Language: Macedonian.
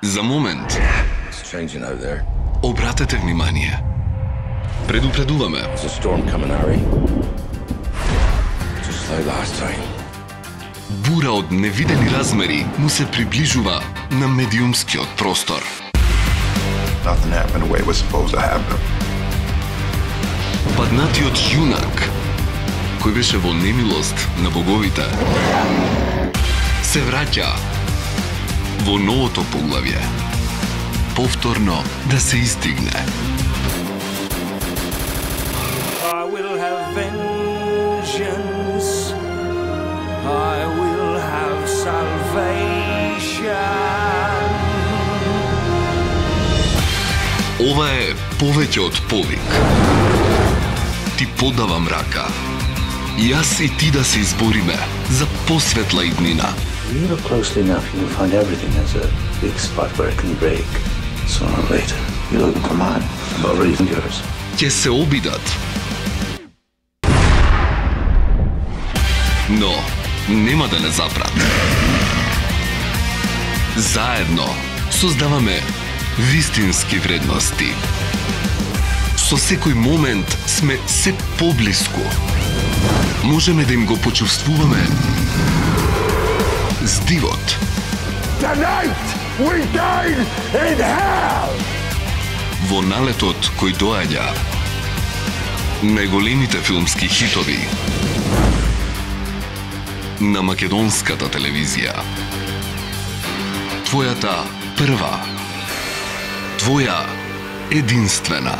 За момент, It's changing out there. обратете внимание. Предупредуваме. There's a storm coming, Harry. Just like last time. Бура од невидени размери му се приближува на медиумскиот простор. Nothing happened the way it was supposed to happen. Паднатиот јунак, кој беше во немилост на боговите, се враќа во новото поглавје, повторно да се издигне. I will have vengeance. I will have salvation. Ова е повеќе од повик. Ти подавам рака. Јас и ти да се избориме за посветла иднина. If you look closely enough, you'll find everything has a big spot where it can break. Sooner or later, you're looking for mine. I'm already yours. Ќе се обидат. Но нема да не запрат. Заедно создаваме вистински вредности. Со секој момент сме се поблиску. Можеме да им го почувствуваме здивот. Tonight we dine in hell! Во налетот кој доаѓа, најголемите филмски хитови на македонската телевизија. Твојата прва, твоја единствена.